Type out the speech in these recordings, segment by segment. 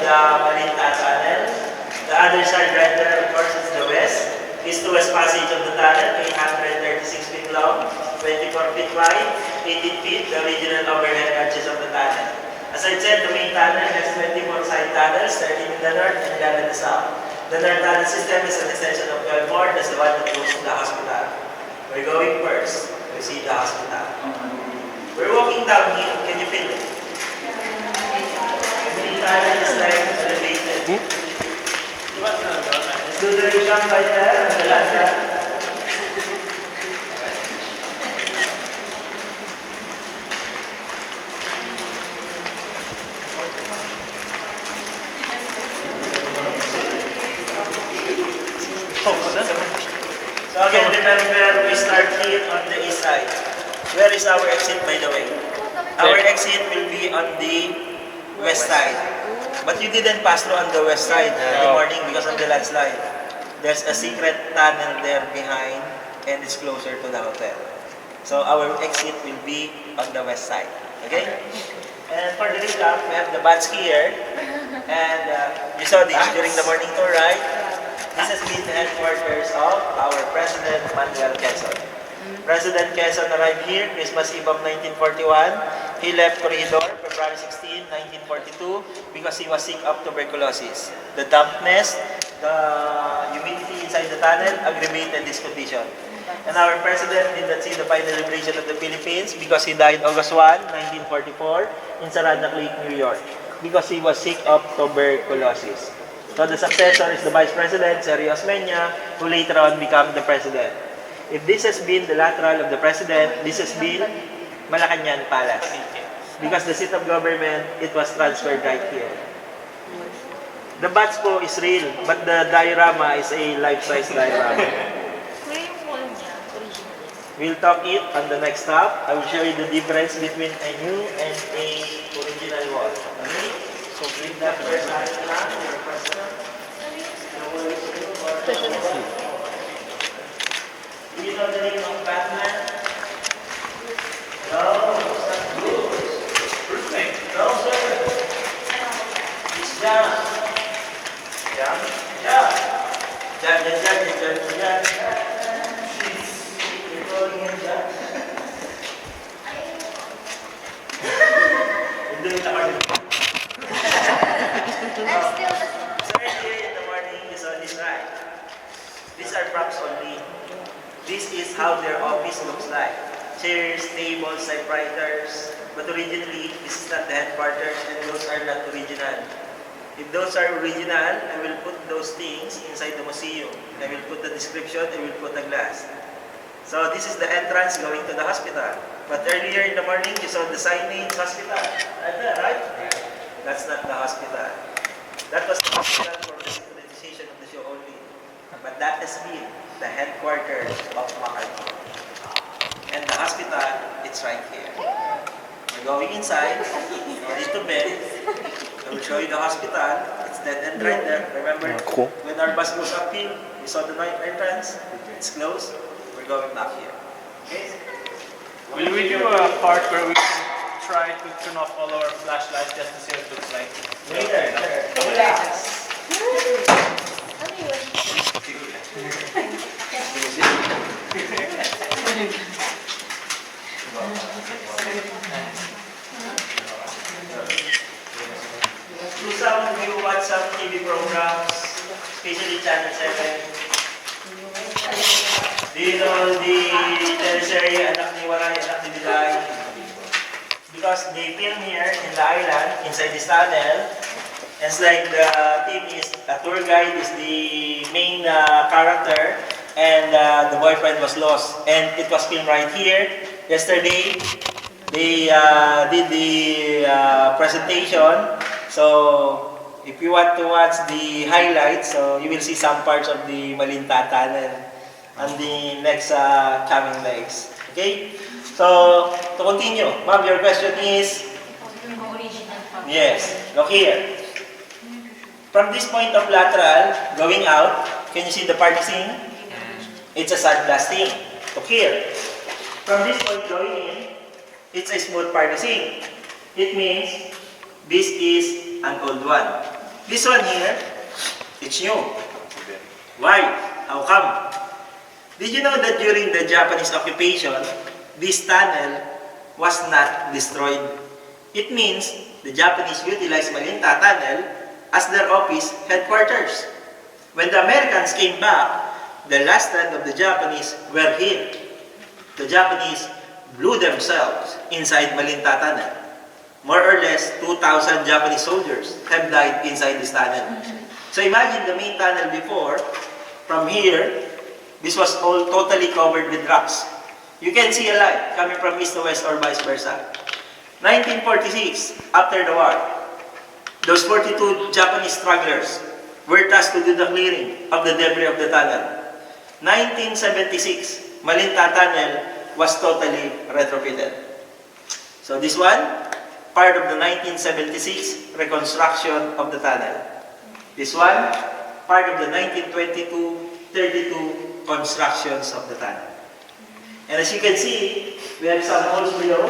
the MALINTA tunnel. The other side right there, of course, is the west. East to west passage of the tunnel, 836 feet long, 24 feet wide, 18 feet, the original overhead arches of the tunnel. As I said, the main tunnel has 24 side tunnels, 13 in the north and 11 in the south. The north tunnel system is an extension of 12 more, that's the one that goes to the hospital. We're going first to see the hospital. We're walking down here, can you feel it? The main tunnel is like elevated. Let's do the jump right there, and the last jump. So again, remember, we start here on the east side. Where is our exit, by the way? Our exit will be on the west side. But you didn't pass through on the west side in the morning because of the landslide. There's a secret tunnel there behind, and it's closer to the hotel. So our exit will be on the west side. Okay? And for the recap, we have the badge here. And you saw this during the morning tour, right? This has been the headquarters of our President Manuel Quezon. President Quezon arrived here Christmas Eve of 1941. He left Corregidor February 16, 1942 because he was sick of tuberculosis. The dampness, the humidity inside the tunnel aggravated this condition. And our President did not see the final liberation of the Philippines because he died August 1, 1944 in Saranac Lake, New York because he was sick of tuberculosis. So the successor is the Vice President, Music-Note.jp, who later on became the President. If this has been the lateral of the President, this has been Malacanang Palace. Because the seat of government, it was transferred right here. The badge po is real, but the diorama is a life-size diorama. We'll talk it on the next stop. I will show you the difference between a new and a original wall. Okay? So bring that first item lang, your question. Do you know the name of Batman? No, it's not good. Perfect. No, sir. It's John. John? John. John. You're calling him John? Hindi na ako. So earlier in the morning, you saw this, right? These are props only. This is how their office looks like. Chairs, tables, typewriters. But originally, this is not the headquarters and those are not original. If those are original, I will put those things inside the museum. I will put the description, I will put the glass. So this is the entrance going to the hospital. But earlier in the morning, you saw the signage hospital. Right there, right? That's not the hospital. That was the hospital for the synchronization of the show only. But that has been the headquarters of McCarthy. And the hospital, it's right here. We're going inside, ready to bed. I will show you the hospital. It's dead end right there. Remember, when our bus goes uphill, we saw the night entrance. It's closed. We're going back here. Okay? Will we do a part where we can try to turn off all our flashlights just to see what it looks like? Later. Relax. Do some of you watch some TV programs, especially Channel 7? Do you know the teleserye Anak ni Waray, Anak ni Diday? Because they film here in the island, inside this tunnel. It's like the team is, the tour guide is the main character, and the boyfriend was lost. And it was filmed right here. Yesterday, they did the presentation. So, if you want to watch the highlights, so you will see some parts of the MALINTA tunnel on the next coming legs. Okay? So, to continue, ma'am, your question is? Yes, look here. From this point of lateral, going out, can you see the particing? It's a sandblasting. Look here. From this point going in, it's a smooth particing. It means this is an old one. This one here, it's new. Why? How come? Did you know that during the Japanese occupation, this tunnel was not destroyed? It means the Japanese utilized Malinta Tunnel as their office headquarters. When the Americans came back, the last stand of the Japanese were here. The Japanese blew themselves inside Malinta Tunnel. More or less 2,000 Japanese soldiers have died inside this tunnel. So imagine the main tunnel before, from here, this was all totally covered with rocks. You can see a light coming from east to west or vice versa. 1946, after the war, those 42 Japanese stragglers were tasked to do the clearing of the debris of the tunnel. 1976, Malinta Tunnel was totally retrofitted. So this one, part of the 1976 reconstruction of the tunnel. This one, part of the 1922-32 constructions of the tunnel. And as you can see, we have some holes below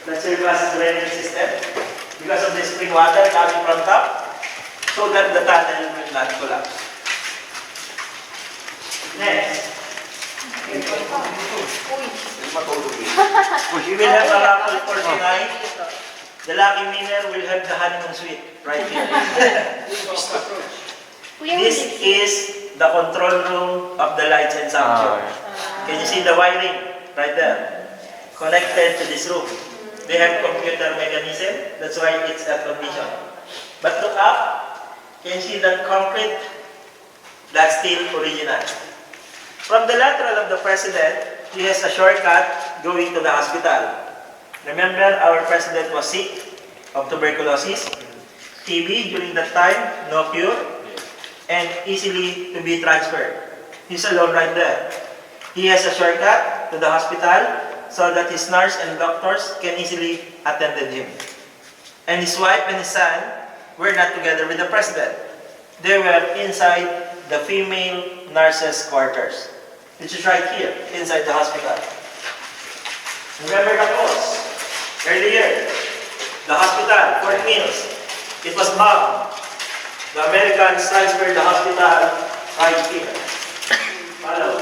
that serve as drainage system because of the spring water coming from top, so that the tunnel will not collapse. Next, we will have a raffle for tonight. The lucky winner will have the honeymoon suite right here. This is the control room of the lights and sound show. Can you see the wiring right there? Connected to this room. They have computer mechanism, that's why it's air conditioned. But look up, can you see that concrete? That's still original. From the lateral of the president, he has a shortcut going to the hospital. Remember, our president was sick of tuberculosis, TB during that time, no cure, and easily to be transferred. He's alone right there. He has a shortcut to the hospital so that his nurse and doctors can easily attend him. And his wife and his son were not together with the president. They were inside the female nurses' quarters, which is right here, inside the hospital. Remember the cause? Earlier, the hospital, Fort Mills, it was bombed. The Americans transferred the hospital right here. Follow.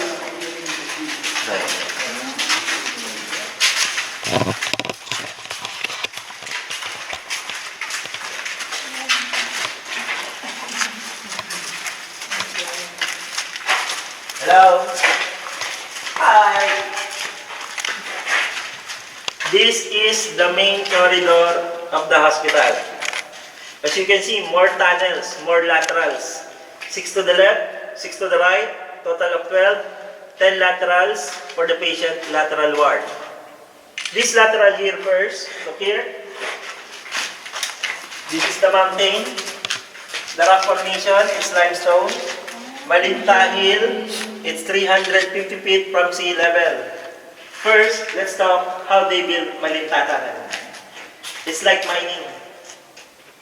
Hello. Hi. This is the main corridor of the hospital. As you can see, more tunnels, more laterals. 6 to the left, 6 to the right, total of 12, 10 laterals for the patient lateral ward. This lateral here first, look here. This is the mountain. The rock formation is limestone. Malinta Hill, it's 350 feet from sea level. First, let's talk how they built Malinta Tunnel. It's like mining.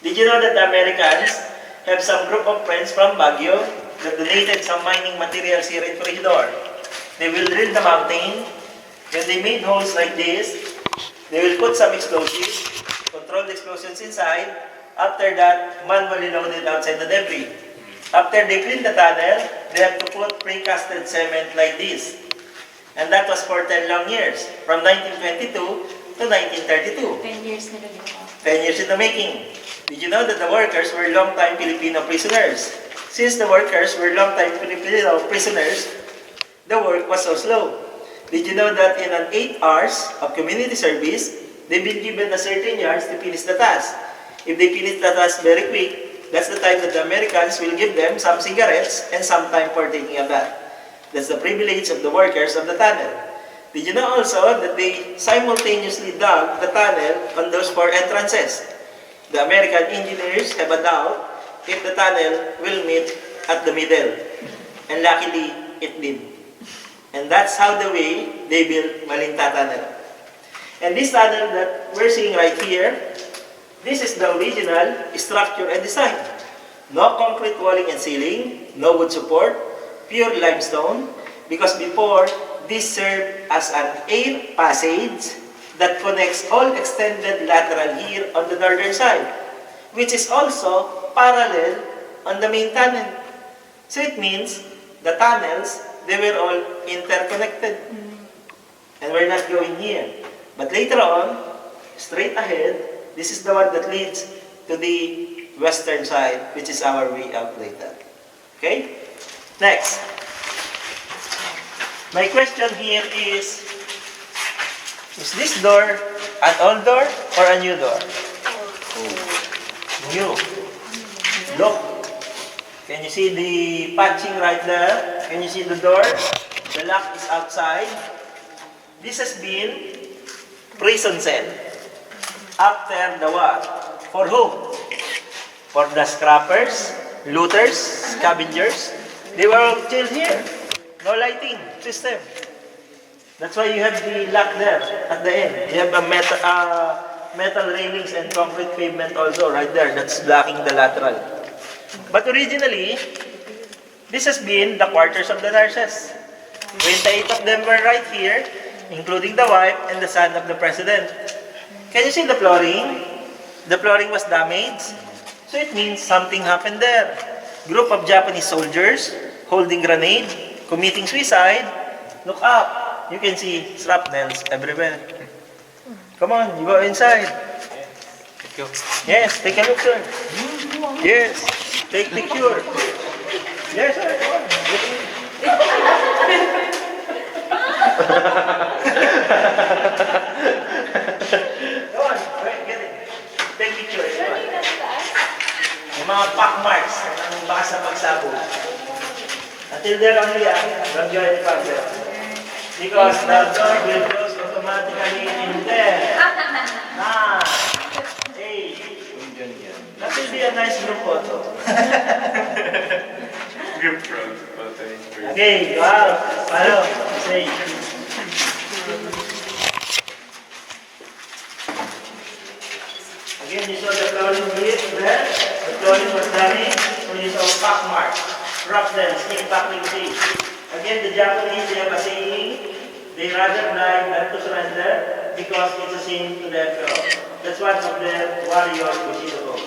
Did you know that the Americans have some group of friends from Baguio that donated some mining materials here in Corregidor? They will drill the mountain. When they made holes like this, they will put some explosives, control the explosions inside. After that, manually load it outside the debris. After they clean the tunnel, they have to put precasted cement like this. And that was for 10 long years, from 1922 to 1932. 10 years na rin ito. 10 years in the making. Did you know that the workers were long-time Filipino prisoners? Since the workers were long-time Filipino prisoners, the work was so slow. Did you know that in an 8 hours of community service, they've been given a certain yards to finish the task? If they finish the task very quick, that's the time that the Americans will give them some cigarettes and some time for taking a bath. That's the privilege of the workers of the tunnel. Did you know also that they simultaneously dug the tunnel on those 4 entrances? The American engineers have a doubt if the tunnel will meet at the middle. And luckily, it did. And that's how the way they built Malinta Tunnel. And this tunnel that we're seeing right here, this is the original structure and design. No concrete walling and ceiling, no wood support, pure limestone, because before, this served as an air passage that connects all extended lateral here on the northern side. which is also parallel on the main tunnel. So it means the tunnels, they were all interconnected. And we're not going here. But later on, straight ahead, this is the one that leads to the western side, which is our way out later. Okay? Next. My question here is this door an old door or a new door? New. Look. Can you see the patching right there? Can you see the door? The lock is outside. This has been prison cell. After the war. For whom? For the scrappers, looters, scavengers. They were all killed here. No lighting system. That's why you have the lock there at the end. You have a metal railings and concrete pavement also right there. That's blocking the lateral. But originally, this has been the quarters of the nurses. 28 of them were right here, including the wife and the son of the president. Can you see the flooring? The flooring was damaged. So it means something happened there. Group of Japanese soldiers holding grenade, committing suicide. Look up. You can see shrapnels everywhere. Come on, you go inside. Yes, take a look, sir. Yes, take picture. Yes, sir. Come on, get it. Take picture. Yung mga pack marks ng baka sa pagsabog. Until there only, don't join the further. Because the door will close automatically in 10, 9, 8. That will be a nice group photo. Group photo. Okay, wow. Hello. Say. Again, you saw the flooring here, there. The flooring was damaged, so you saw pack marks. Roughness, stick packing tape. Again, the Japanese, they have a saying, they rather die than to surrender because it's a sin to their God. That's one of their warrior Bushido.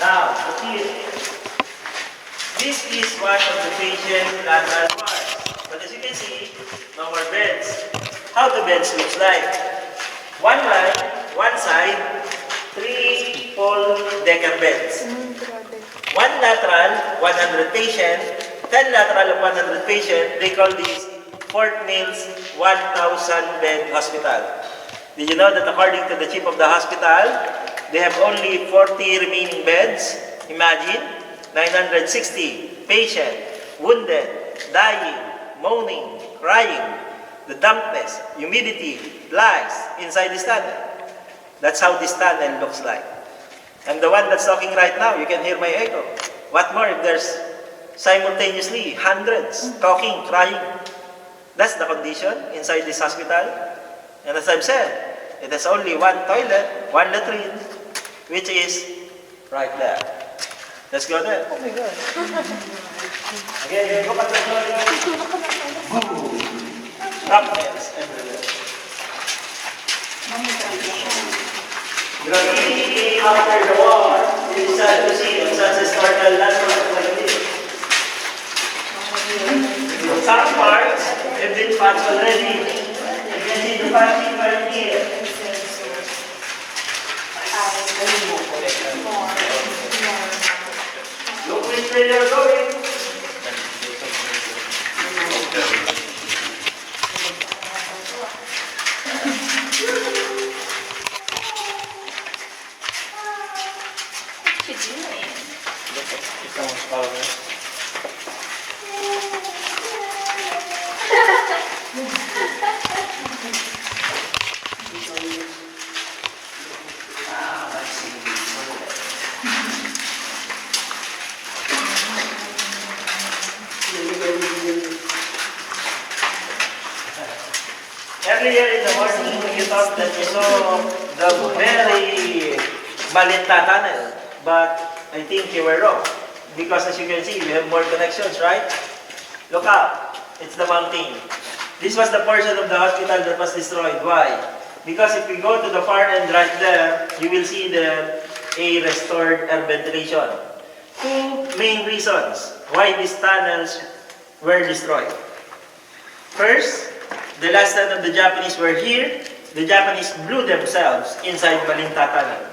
Now, here, this is one of the patient lateral wards. But as you can see, no more beds. How the beds looks like? One line, one side, 3 full decker beds. One lateral, 100 patient, 10 lateral of 100 patient, they call this Fort Mills 1,000 bed hospital. Did you know that according to the chief of the hospital, they have only 40 remaining beds? Imagine, 960 patient, wounded, dying, moaning, crying, the dampness, humidity, lies inside this tunnel. That's how this tunnel looks like. I'm the one that's talking right now. You can hear my echo. What more if there's simultaneously hundreds talking, crying? That's the condition inside this hospital. And as I've said, it has only one toilet, one latrine, which is right there. Let's go there. Oh my God. Again, look at the flooring. Shrapnels everywhere. Graffiti after the war. You decide to see such historical landmarks like this. Some parts have been patched already. You can see the patching right here. Look which way they're going. Earlier in the morning, you thought that you saw the very MALINTA tunnel, but I think you were wrong. Because as you can see, we have more connections, right? Look up. It's the mountain. This was the portion of the hospital that was destroyed. Why? Because if we go to the far end right there, you will see the a restored air ventilation. Two main reasons why these tunnels were destroyed. First, the last time the Japanese were here, the Japanese blew themselves inside MALINTA Tunnel.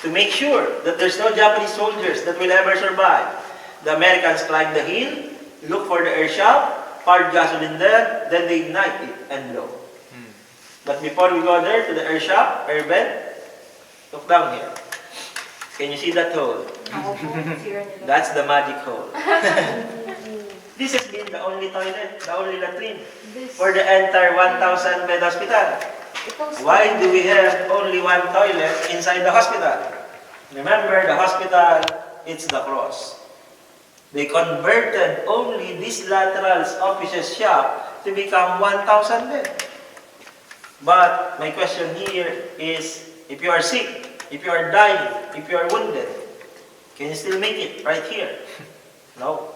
To make sure that there's no Japanese soldiers that will ever survive, the Americans climbed the hill, look for the air shaft, poured gasoline there, then they ignite it and blow. But before we go there to the air shaft, air vent, look down here. Can you see that hole? That's the magic hole. This has been the only toilet, the only latrine for the entire 1,000 bed hospital. Why do we have only one toilet inside the hospital? Remember, the hospital, it's the cross. They converted only this lateral offices shop to become 1,000 bed. But my question here is, if you are sick, if you are dying, if you are wounded, can you still make it right here? No.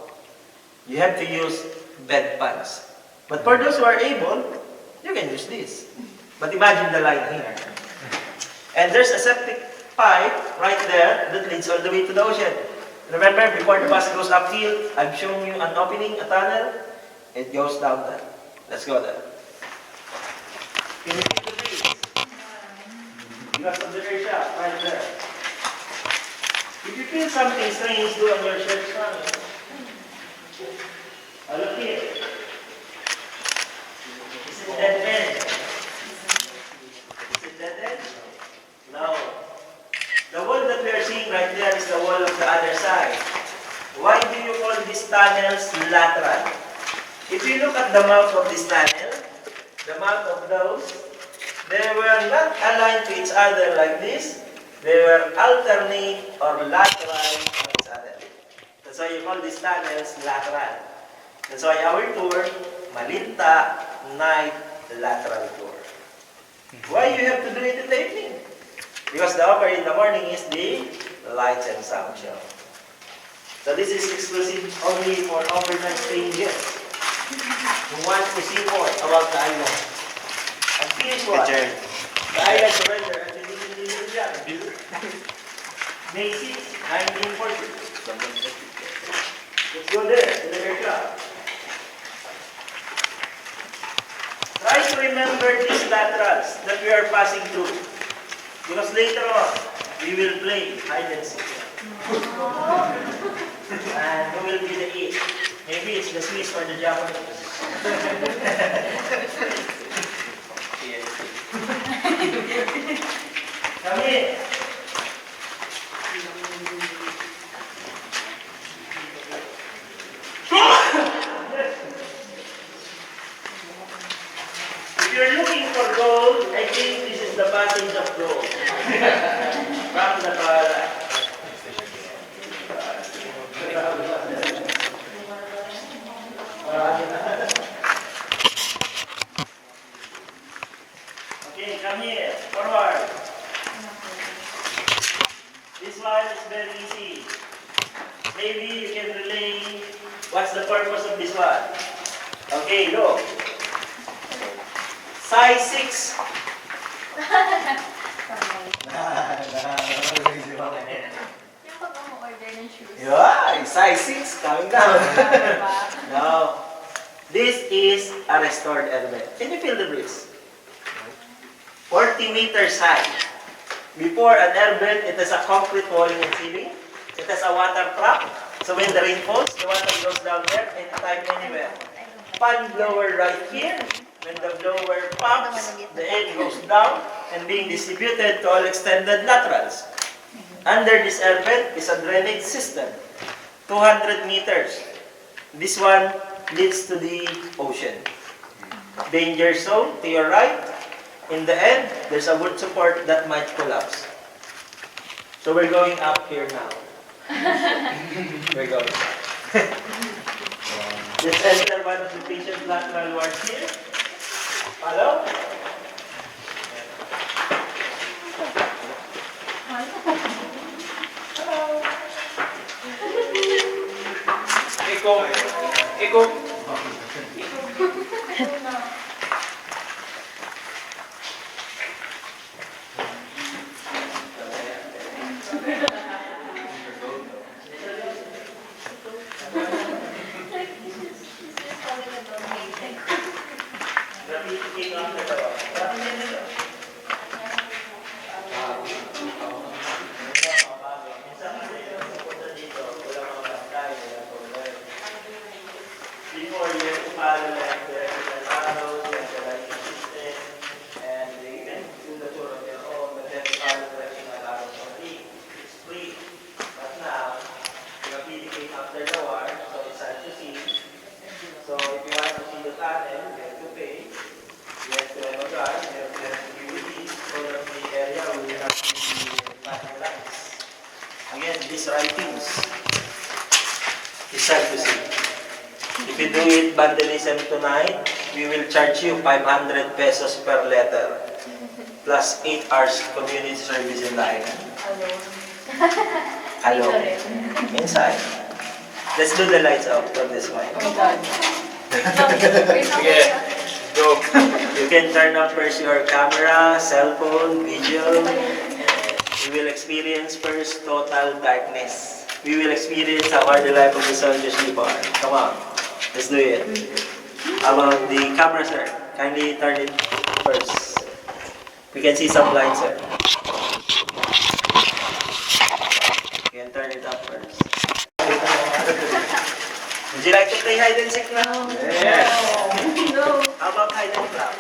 You have to use bed pans. But for those who are able, you can use this. But imagine the line here. And there's a septic pipe right there that leads all the way to the ocean. Remember, before the bus goes uphill, I've shown you an opening, a tunnel. It goes down there. Let's go there. Can you see the trees? Because of the air shaft right there. If you feel something strange, do on your shirt tongue. Look here. Is it dead end? Is it dead end? No. The wall that we are seeing right there is the wall of the other side. Why do you call these tunnels lateral? If you look at the mouth of this tunnel, the mouth of those, they were not aligned to each other like this. They were alternate or lateral on each other. That's why you call these tunnels lateral. That's why our tour, MALINTA Night Lateral Tour. Why you have to do it in the evening? Because the offer in the morning is the lights and sound show. So this is exclusive only for overnight staying guests who want to see more about the island. And here's what? The island surrender and the Philippines. May 6, 1940. Let's go there, to the aircraft. Try to remember these laterals that we are passing through. Because later on, we will play hide and seek. And who will be the it? Maybe it's the Swiss or the Japanese. Come in. If you're looking for gold, I think this is the passage of gold. From the Bala. Okay, come here. Forward. This one is very easy. Maybe you can relay what's the purpose of this one. Okay, look. Size 6. Yeah, size 6 coming down. Now, this is a restored air vent. Can you feel the breeze? 40 meters high. Before an air vent, it has a concrete walling and ceiling. It has a water trap. So when the rain falls, the water goes down there anytime, anywhere. Fan blower right here. When the blower pumps, the air goes down and being distributed to all extended laterals. Under this air vent is a drainage system, 200 meters. This one leads to the ocean. Danger zone to your right. In the end, there's a wood support that might collapse. So we're going up here now. We're going. Let's enter one of the patient lateral wards here. Follow. Eko. tunnel, you have to pay. You have to have a guard, you have to have security, so that the area will not be vandalized. Again, these writings is sad to see. If you do it vandalism tonight, we will charge you 500 pesos per letter, plus 8 hours community service in the island. Hello. Inside. Let's do the lights out from this one. Oh God. Yeah. Go. You can turn off first your camera, cell phone, video. We will experience first total darkness. We will experience how hard the life of the soldiers live are. Come on, let's do it. About the camera, sir, kindly turn it first. We can see some lights, sir. You can turn it up first. Would you like to play hide and seek now? Yes. No. How about hide and clap?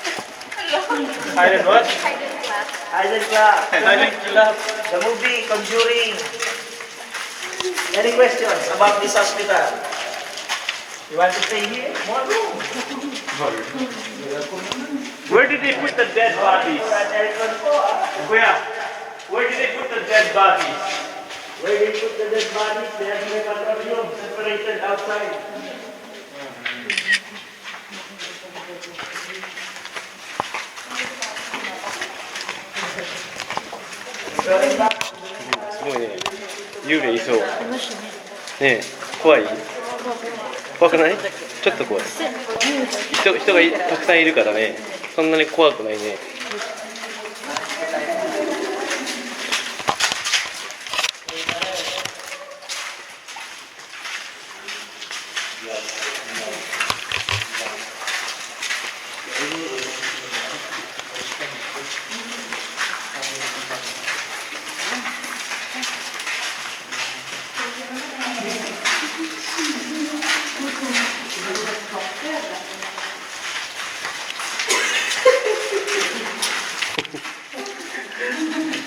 Hide and what? Hide and clap. Hide and clap. Hide and clap. The movie Conjuring. Any questions about this hospital? You want to stay here? More room. Where did they put the dead bodies? Where did they put the dead bodies? Where they put the dead bodies, they have like a room separated outside. Going back. すごいね。幽霊いそう。ねえ、怖い？怖くない？ちょっと怖い。人がたくさんいるからね、そんなに怖くないね。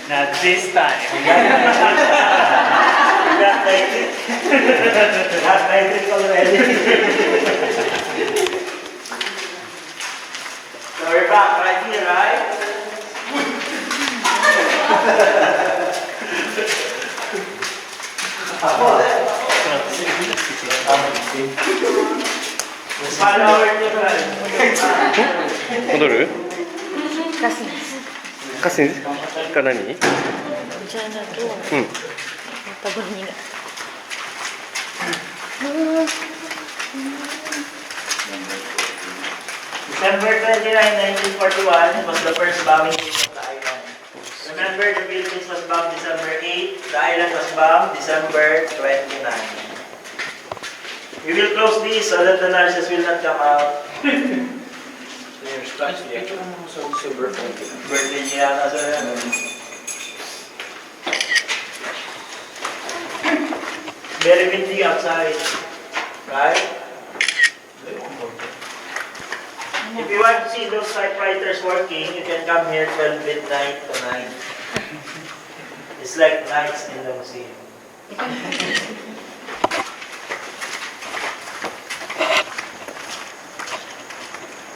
Not this time. You got night. Got night already. So we're back right here, right? Follow our different. 戻る？ガスです。カスか何？じゃあだと、うん。多分にね。December 29, 1941 was the first bombing of the island. Remember, the Philippines was bombed December 8, the island was bombed December 29. We will close this so that the nurses will not come out. Birthday niya na sa very windy outside, right? If you want to see those typewriters working, you can come here 12 midnight tonight. It's like nights in the museum.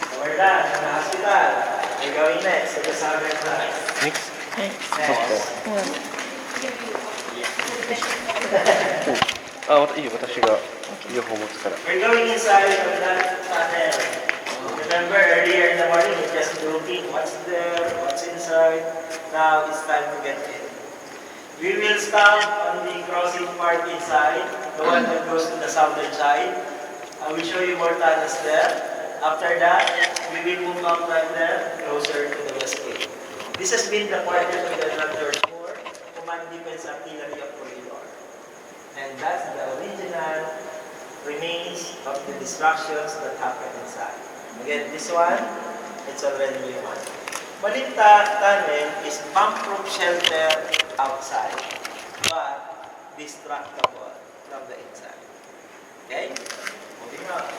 So we're done in the hospital. We're going next to the southern side. Next? Next. あ、いいよ、私が両方持つから。 We're going inside of that tunnel. Remember earlier in the morning, we're just looking what's there, what's inside. Now it's time to get in. We will stop on the crossing part inside, the one that goes to the southern side. I will show you more tunnels there. After that, we will move up right there, closer to the west gate. This has been the quarters of the Adventure 4, Command Defense Artillery of Corregidor. And that's the original remains of the destructions that happened inside. Again, this one, it's already one. Malinta Tunnel is bomb-proof shelter outside, but destructible from the inside. Okay? Moving on.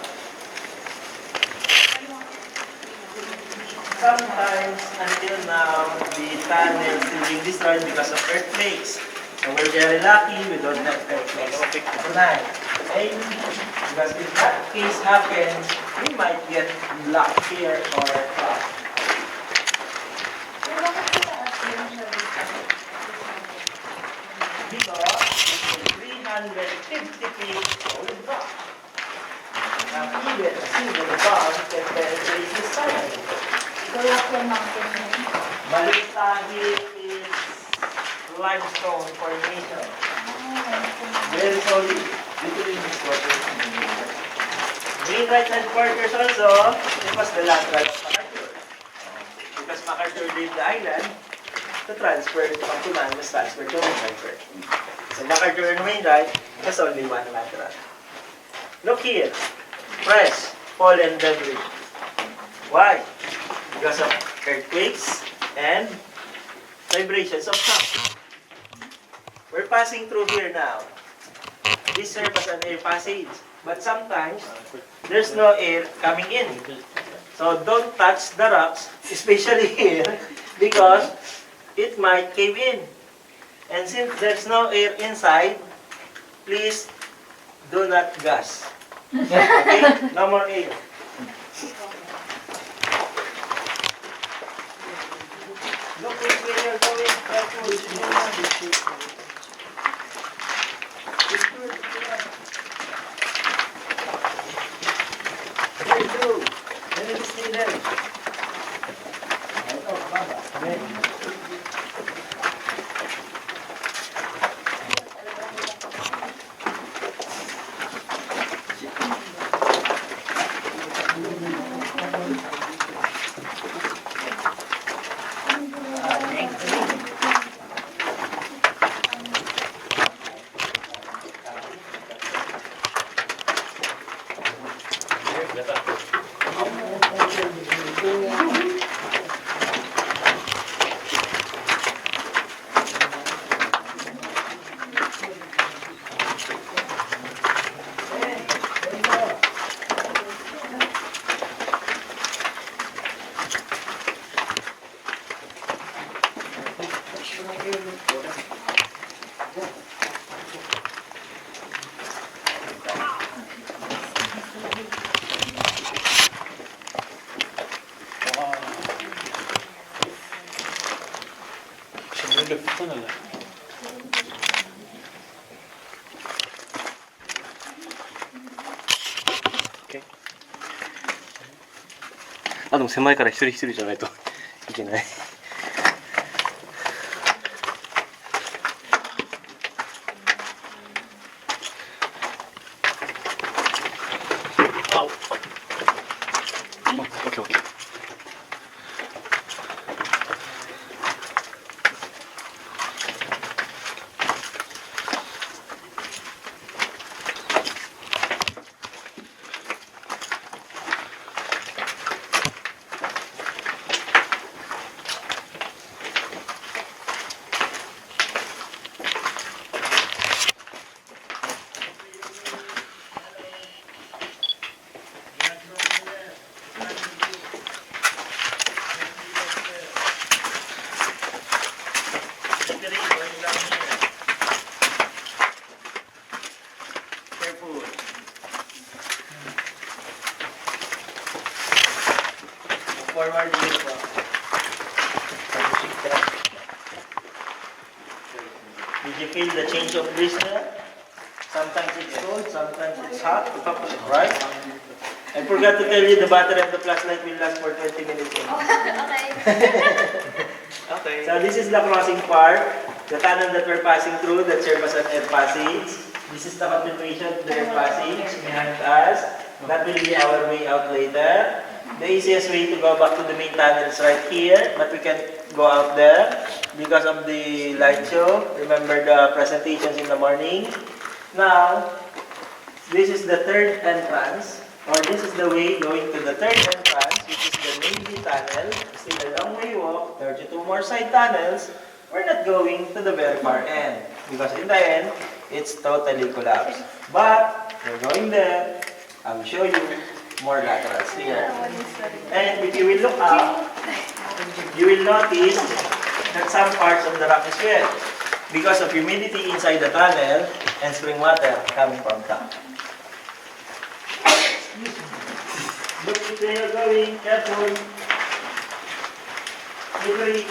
Sometimes, until now, the tunnel is being destroyed because of earthquakes. So we're very lucky we don't have earthquakes tonight. Okay? Because if that case happens, we might get blocked here or because it's a 350 feet old rock. Now, even a single bomb can penetrate this tunnel. Malinta is limestone formation. Very solid. Literally this water. Main right-hand quarters also, it was the lateral of MacArthur. Because MacArthur leave the island, the transfer from Tunan was transferred to Vancouver. So MacArthur and Wainwright, there's only one lateral. Look here, fresh, fallen debris. Why? Because of earthquakes and vibrations of sound. We're passing through here now. This serves as an air passage, but sometimes there's no air coming in. So don't touch the rocks, especially here, because it might cave in. And since there's no air inside, please do not gas. Okay? No more air. Look which way you're going. There you go. Let me stay there. Tunnel. OK。あ、でも狭いから一人一人じゃないといけない。OK。Forward view po. Did you feel the change of breeze there? Sometimes it's cold, sometimes it's hot, right? I forgot to tell you the battery of the flashlight will last for 20 minutes only. Okay. So this is the crossing part, the tunnel that we're passing through that serves as an air passage. This is the continuation of the air passage behind us. That will be our way out later. The easiest way to go back to the main tunnel is right here, but we can go out there because of the light show. Remember the presentations in the morning. Now, this is the third entrance, or this is the way going to the third entrance, which is the Navy tunnel. Still a long way walk, 32 more side tunnels. We're not going to the very far end because in the end, it's totally collapsed. But we're going there. I'll show you more laterals here. And if you will look up, you will notice that some parts of the rock is wet. because of humidity inside the tunnel and spring water coming from top. Look where you're going, careful. Slippery.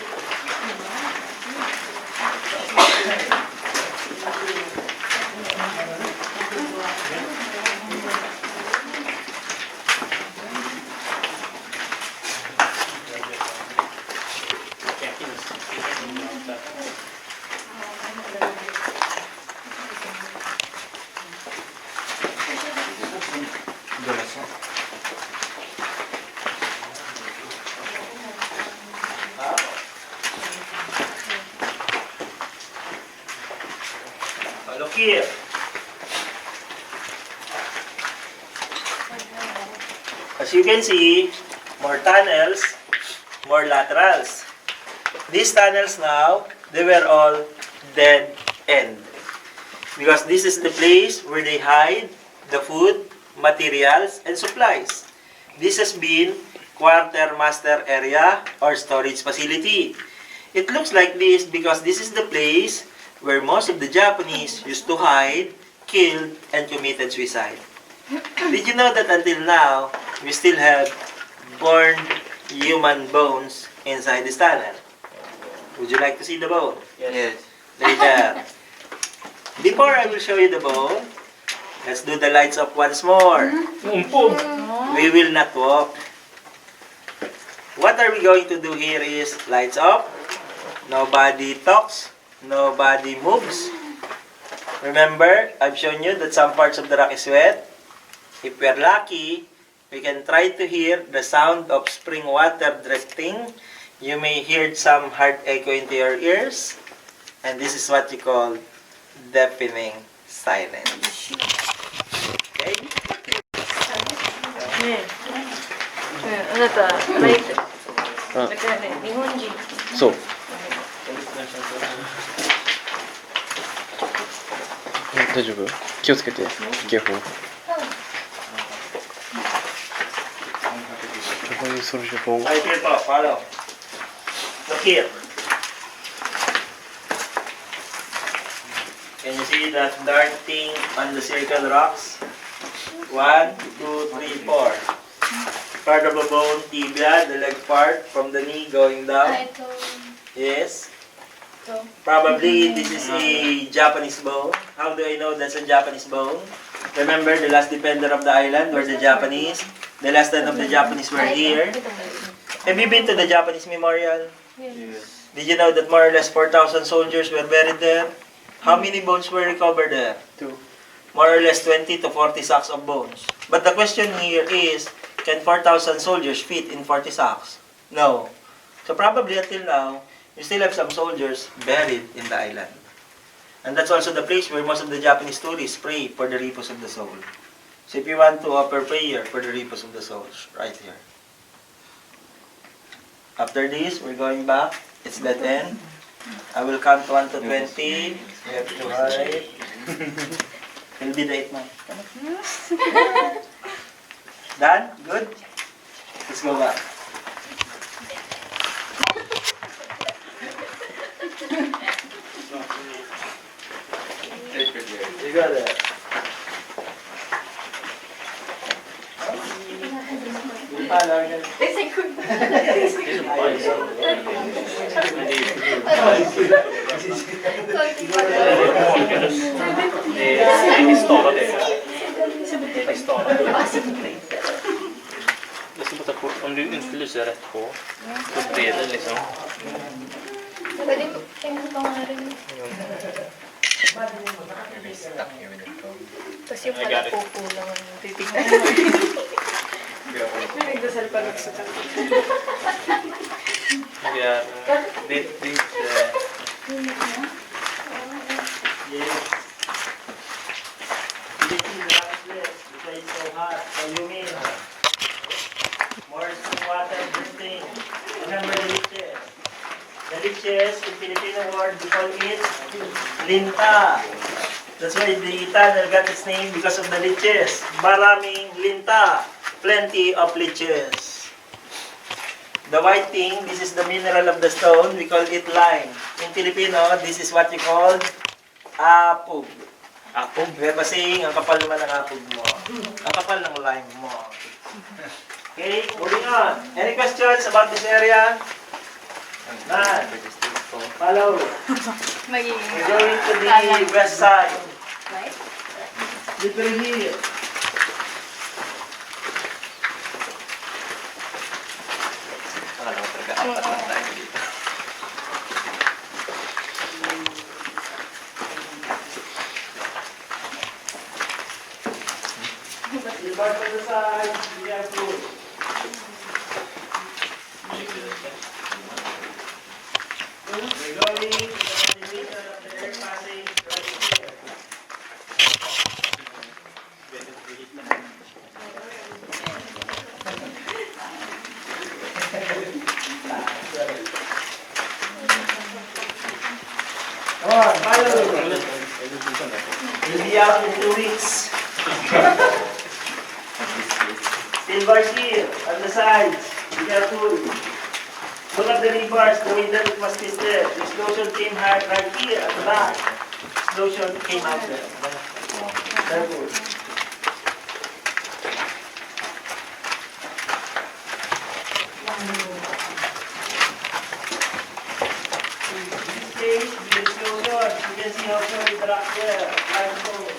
Look here. As you can see, more tunnels, more laterals. These tunnels now, they were all dead end. Because this is the place where they hide the food, materials, and supplies. This has been quartermaster area or storage facility. It looks like this because this is the place where most of the Japanese used to hide, killed, and committed suicide. Did you know that until now, we still have burned human bones inside this tunnel? Would you like to see the bone? Yes. Later. Before I will show you the bone, let's do the lights up once more. We will not walk. What are we going to do here is lights up. Nobody talks. Nobody moves. Remember, I've shown you that some parts of the rock is wet. If we're lucky, we can try to hear the sound of spring water drifting. You may hear some hard echo into your ears. And this is what you call deafening silence. Okay? ねえ、あなた、ライト。あだからね、日本人。そう大丈夫気をつけて警報どこにそれじゃこう Right here po, follow. Look here. Can you see that dark thing on the circle rocks? 1, 2, 3, 4. Part of a bone, tibia, the leg part from the knee going down. Yes. Probably this is a Japanese bone. How do I know that's a Japanese bone? Remember the last defender of the island were the Japanese. The last stand of the Japanese were here. Have you been to the Japanese memorial? Yes. Did you know that more or less 4,000 soldiers were buried there? How many bones were recovered there? 2. More or less 20 to 40 sacks of bones. But the question here is, can 4,000 soldiers fit in 40 sacks? No. So probably until now, you still have some soldiers buried in the island. And that's also the place where most of the Japanese tourists pray for the repose of the soul. So if you want to offer prayer for the repose of the souls, right here. After this, we're going back. It's that end. I will count 1 to 20. You have to hide. It'll be the 8th man. Done? Good? Let's go back. You got it. Om du inte lyser rätt på bredden liksom. Pwede mo nga rin. Tapos yung pala pupulang ang titignan. May nagdasal pa lang sa Yeah, this Yes. Because it's so hot, so humid. More spring water drifting. Remember the leeches. The leeches, in Filipino word, we call it linta. That's why the tunnel got its name because of the leeches. Maraming linta. Plenty of leeches. The white thing, this is the mineral of the stone. We call it lime. In Filipino, this is what you call apog. Apog? We have a saying, ang kapal naman ng apog mo. Ang kapal ng lime mo. Okay, moving on. Any questions about this area? None. Follow. We're going to the west side. Little here. Akala ko talaga apat lang tayo dito. Silver to the side. We have food. We're going to the continuation of the air passage right here. Come on, follow. We'll be out in 2 weeks. Silver here, on the sides. Be careful. Look at the reverse, the way that it was twisted. The explosion came right here at the back. Explosion came out there. Careful. In this case, the explosion, you can see how solid the rock there. Limestone.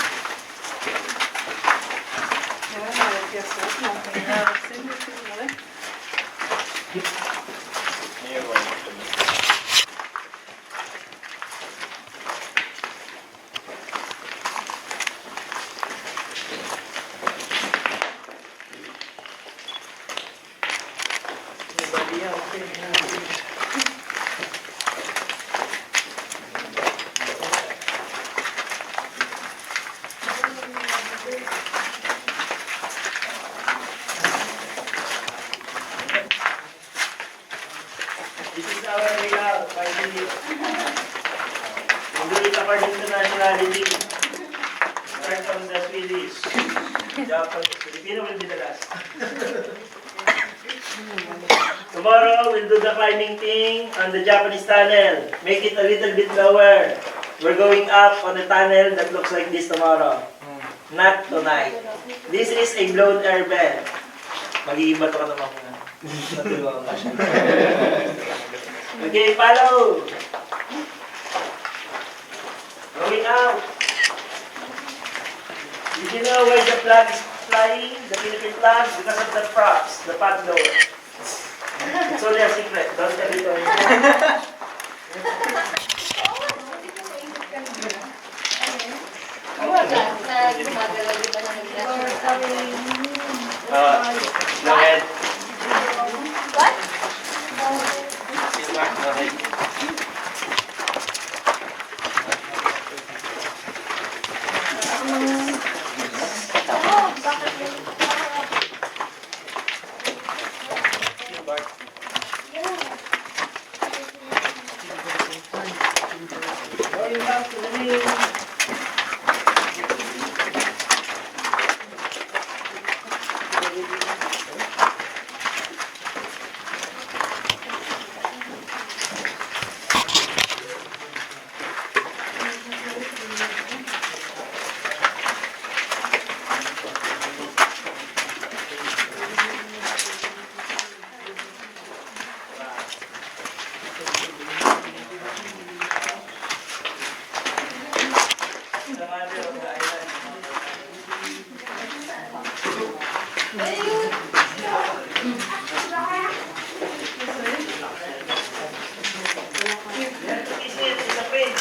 This is our layout, finally. We'll do it according to nationality. Start from the Swedish. Japanese. Filipino will be the last. Tomorrow, we'll do the climbing thing on the Japanese tunnel. Make it a little bit lower. We're going up on a tunnel that looks like this tomorrow. Not tonight. This is a blown air bed. Magiging bato ka naman muna. Natulungan ka siya. Okay, follow. Going out. Did you know where the flag is flying? The Philippine flag? Because of the props, the pad lower. It's only a secret. Don't tell it to anyone. Go ahead. What? Go ahead. Going back to the knee. The mother of the island. Is it? It's a page.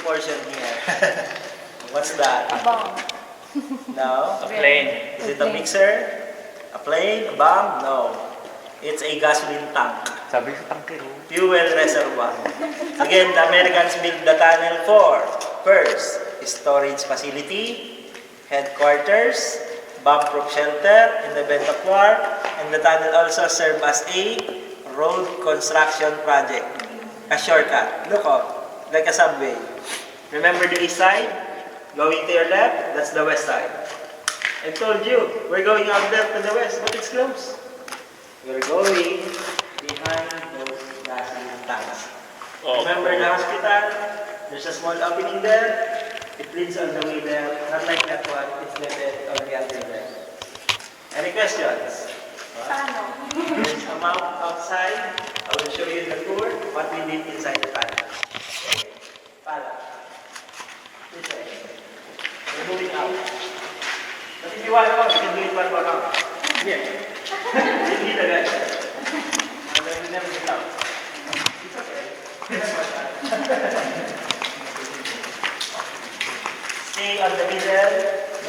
portion here. What's that? A bomb. No? A plane. Is it a mixer? A plane? A bomb? No. It's a gasoline tank. Sabi sa tangke. Fuel reservoir. Again, the Americans built the tunnel for first, storage facility, headquarters, bomb-proof shelter in the event of war, and the tunnel also served as a road construction project. A shortcut. Look up, like a subway. Remember the east side? Going to your left, that's the west side. I told you, we're going out there to the west, but it's close. We're going behind those gasoline tanks. Remember the hospital? There's a small opening there. It leads all the way there. Not like that one, it's level on the other there. Any questions? Paano? There's a map outside. I will show you the tour, what we did inside the tunnel. Okay. Follow. This way. We're moving out. But if you want to, you can do it one more round. Here. You need the rest. And then we never get out. It's okay. Stay on the middle,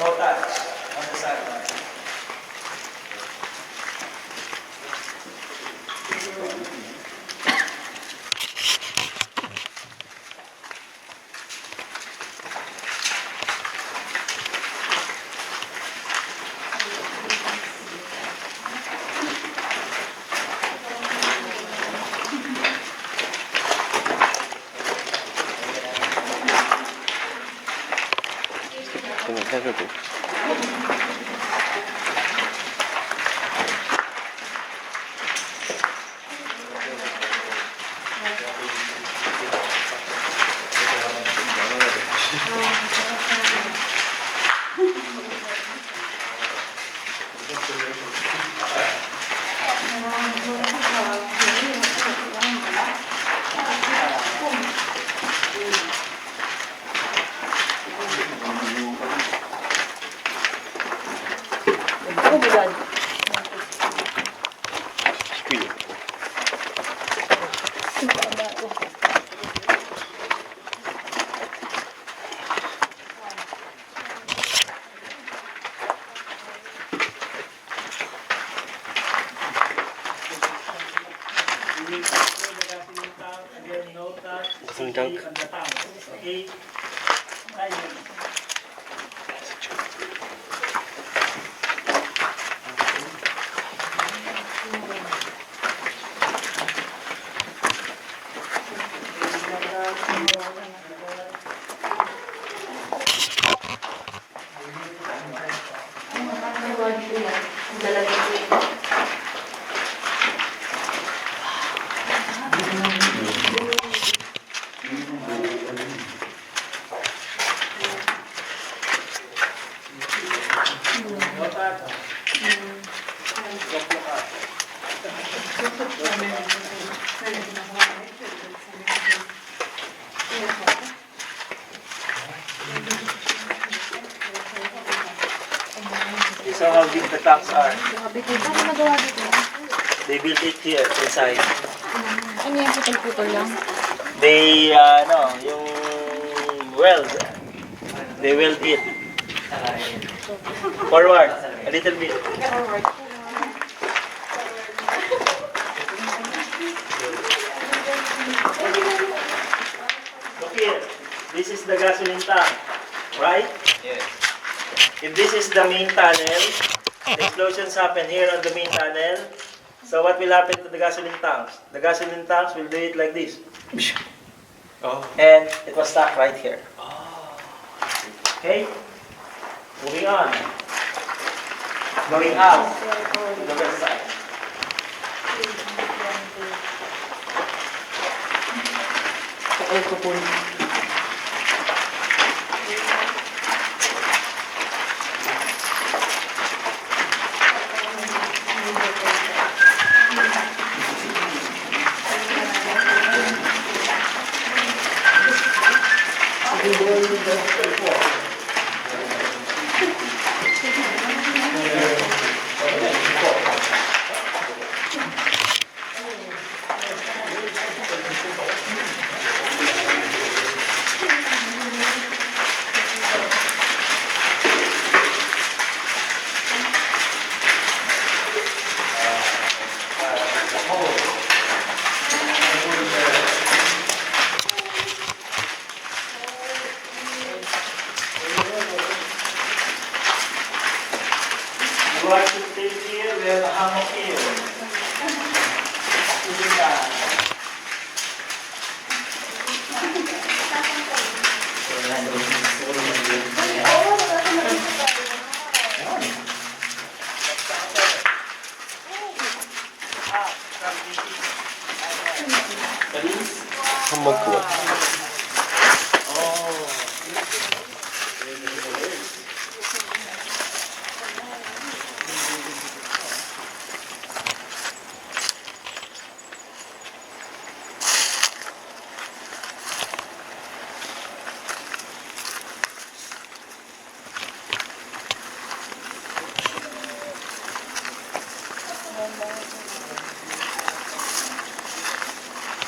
no touch on the side.大丈夫？Oh my God.低いよ。Gasoline tank. Okay. So how big the tanks are? Paano magawa dito? They built it here inside. Ano yan, putol-putol lang? They, yung weld. They weld it. Forward, a little bit. Forward. Look here. This is the gasoline tank, right? Yes. If this is the main tunnel, the explosions happen here on the main tunnel. So what will happen to the gasoline tanks? The gasoline tanks will do it like this. Oh. And it was stuck right here. Okay? Moving on. Going out to the west side. want to sleep here, we have a hammock here. Sleeping bag. 한번 구워.